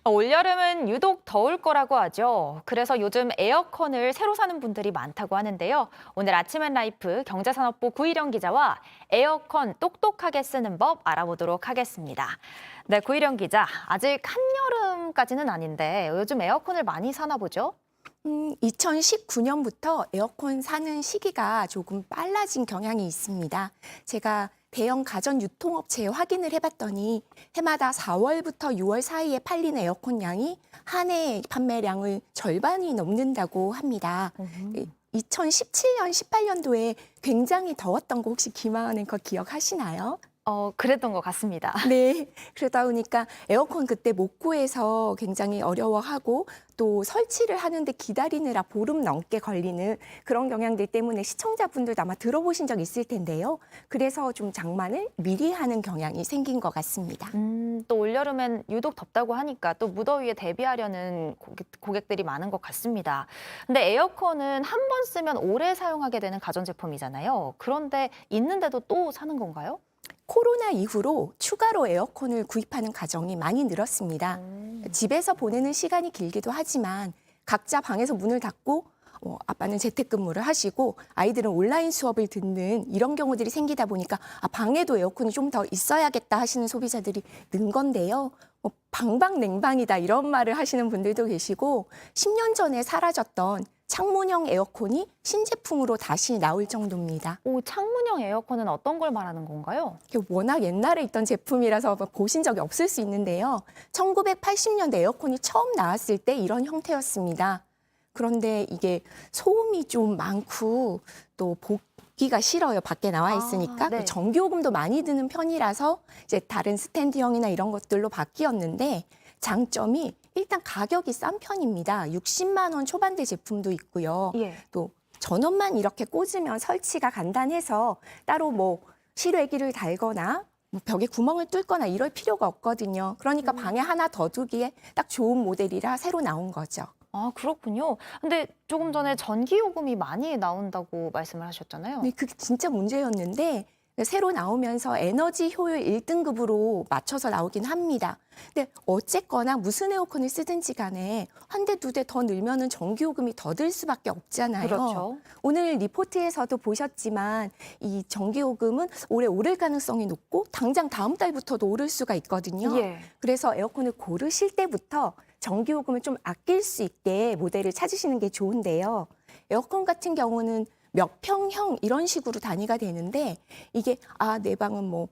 올여름은 유독 더울 거라고 하죠. 그래서 요즘 에어컨을 새로 사는 분들이 많다고 하는데요. 오늘 아침엔 라이프 경제산업부 구일영 기자와 에어컨 똑똑하게 쓰는 법 알아보도록 하겠습니다. 네, 구일영 기자, 아직 한여름까지는 아닌데 요즘 에어컨을 많이 사나 보죠? 2019년부터 에어컨 사는 시기가 조금 빨라진 경향이 있습니다. 제가 대형 가전 유통업체에 확인을 해봤더니 해마다 4월부터 6월 사이에 팔리는 에어컨 양이 한 해 판매량의 절반이 넘는다고 합니다. 2017년, 18년도에 굉장히 더웠던 거 혹시 김하은 앵커 기억하시나요? 그랬던 것 같습니다. 네. 그러다 보니까 에어컨 그때 못 구해서 굉장히 어려워하고 또 설치를 하는데 기다리느라 보름 넘게 걸리는 그런 경향들 때문에 시청자분들도 아마 들어보신 적 있을 텐데요. 그래서 좀 장만을 미리 하는 경향이 생긴 것 같습니다. 또 올여름엔 유독 덥다고 하니까 또 무더위에 대비하려는 고객들이 많은 것 같습니다. 근데 에어컨은 한 번 쓰면 오래 사용하게 되는 가전제품이잖아요. 그런데 있는데도 또 사는 건가요? 코로나 이후로 추가로 에어컨을 구입하는 가정이 많이 늘었습니다. 집에서 보내는 시간이 길기도 하지만 각자 방에서 문을 닫고 아빠는 재택근무를 하시고 아이들은 온라인 수업을 듣는 이런 경우들이 생기다 보니까 방에도 에어컨이 좀 더 있어야겠다 하시는 소비자들이 는 건데요. 방방냉방이다 이런 말을 하시는 분들도 계시고 10년 전에 사라졌던 창문형 에어컨이 신제품으로 다시 나올 정도입니다. 창문형 에어컨은 어떤 걸 말하는 건가요? 워낙 옛날에 있던 제품이라서 보신 적이 없을 수 있는데요. 1980년대 에어컨이 처음 나왔을 때 이런 형태였습니다. 그런데 이게 소음이 좀 많고 또 보기가 싫어요. 밖에 나와 있으니까. 네. 전기요금도 많이 드는 편이라서 이제 다른 스탠드형이나 이런 것들로 바뀌었는데 장점이 일단 가격이 싼 편입니다. 60만 원 초반대 제품도 있고요. 예. 또 전원만 이렇게 꽂으면 설치가 간단해서 따로 뭐 실외기를 달거나 벽에 구멍을 뚫거나 이럴 필요가 없거든요. 그러니까 방에 하나 더 두기에 딱 좋은 모델이라 새로 나온 거죠. 그렇군요. 근데 조금 전에 전기요금이 많이 나온다고 말씀을 하셨잖아요. 네, 그게 진짜 문제였는데 새로 나오면서 에너지 효율 1등급으로 맞춰서 나오긴 합니다. 근데 어쨌거나 무슨 에어컨을 쓰든지 간에 한 대, 두 대 더 늘면은 전기요금이 더 들 수밖에 없잖아요. 그렇죠. 오늘 리포트에서도 보셨지만 이 전기요금은 올해 오를 가능성이 높고 당장 다음 달부터도 오를 수가 있거든요. 예. 그래서 에어컨을 고르실 때부터 전기요금을 좀 아낄 수 있게 모델을 찾으시는 게 좋은데요. 에어컨 같은 경우는 몇 평형 이런 식으로 단위가 되는데 이게 내 방은 뭐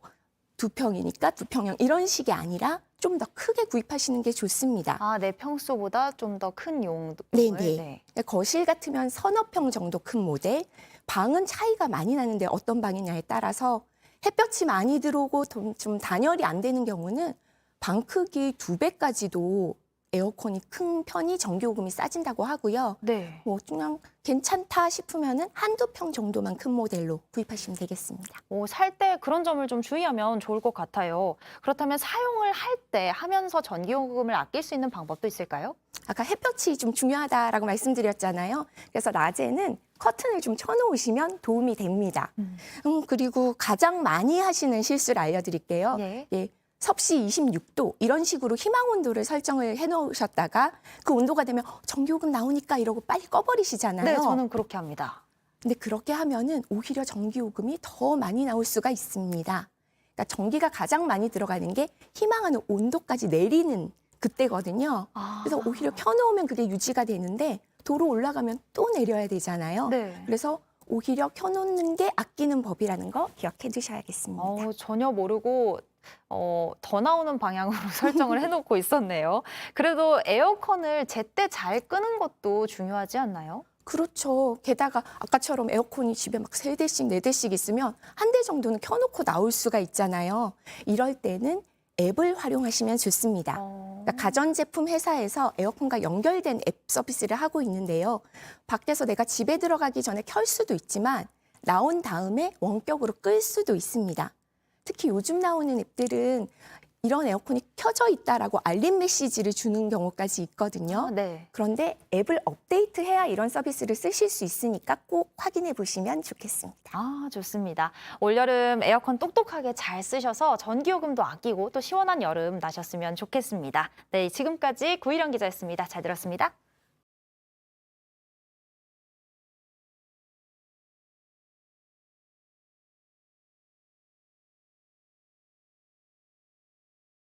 2평이니까 2평형 이런 식이 아니라 좀 더 크게 구입하시는 게 좋습니다. 내 평수보다 좀 더 큰 용을. 네네. 거실 같으면 서너 평 정도 큰 모델. 방은 차이가 많이 나는데 어떤 방이냐에 따라서 햇볕이 많이 들어오고 좀 단열이 안 되는 경우는 방 크기 2배까지도 에어컨이 큰 편이 전기요금이 싸진다고 하고요. 네. 그냥 괜찮다 싶으면은 한두 평 정도만 큰 모델로 구입하시면 되겠습니다. 살 때 그런 점을 좀 주의하면 좋을 것 같아요. 그렇다면 사용을 할 때 하면서 전기요금을 아낄 수 있는 방법도 있을까요? 아까 햇볕이 좀 중요하다라고 말씀드렸잖아요. 그래서 낮에는 커튼을 좀 쳐놓으시면 도움이 됩니다. 그리고 가장 많이 하시는 실수를 알려드릴게요. 예. 섭씨 26도 이런 식으로 희망 온도를 설정을 해놓으셨다가 그 온도가 되면 전기요금 나오니까 이러고 빨리 꺼버리시잖아요. 네, 저는 그렇게 합니다. 근데 그렇게 하면은 오히려 전기요금이 더 많이 나올 수가 있습니다. 그러니까 전기가 가장 많이 들어가는 게 희망하는 온도까지 내리는 그때거든요. 그래서 오히려 켜놓으면 그게 유지가 되는데 도로 올라가면 또 내려야 되잖아요. 네. 그래서 오히려 켜놓는 게 아끼는 법이라는 거 기억해 두셔야겠습니다. 전혀 모르고 더 나오는 방향으로 설정을 해놓고 있었네요. 그래도 에어컨을 제때 잘 끄는 것도 중요하지 않나요? 그렇죠. 게다가 아까처럼 에어컨이 집에 막 3대씩, 4대씩 있으면 한 대 정도는 켜놓고 나올 수가 있잖아요. 이럴 때는 앱을 활용하시면 좋습니다. 그러니까 가전제품 회사에서 에어컨과 연결된 앱 서비스를 하고 있는데요. 밖에서 내가 집에 들어가기 전에 켤 수도 있지만 나온 다음에 원격으로 끌 수도 있습니다. 특히 요즘 나오는 앱들은 이런 에어컨이 켜져 있다라고 알림 메시지를 주는 경우까지 있거든요. 네. 그런데 앱을 업데이트해야 이런 서비스를 쓰실 수 있으니까 꼭 확인해 보시면 좋겠습니다. 아, 좋습니다. 올여름 에어컨 똑똑하게 잘 쓰셔서 전기요금도 아끼고 또 시원한 여름 나셨으면 좋겠습니다. 네, 지금까지 구일영 기자였습니다. 잘 들었습니다.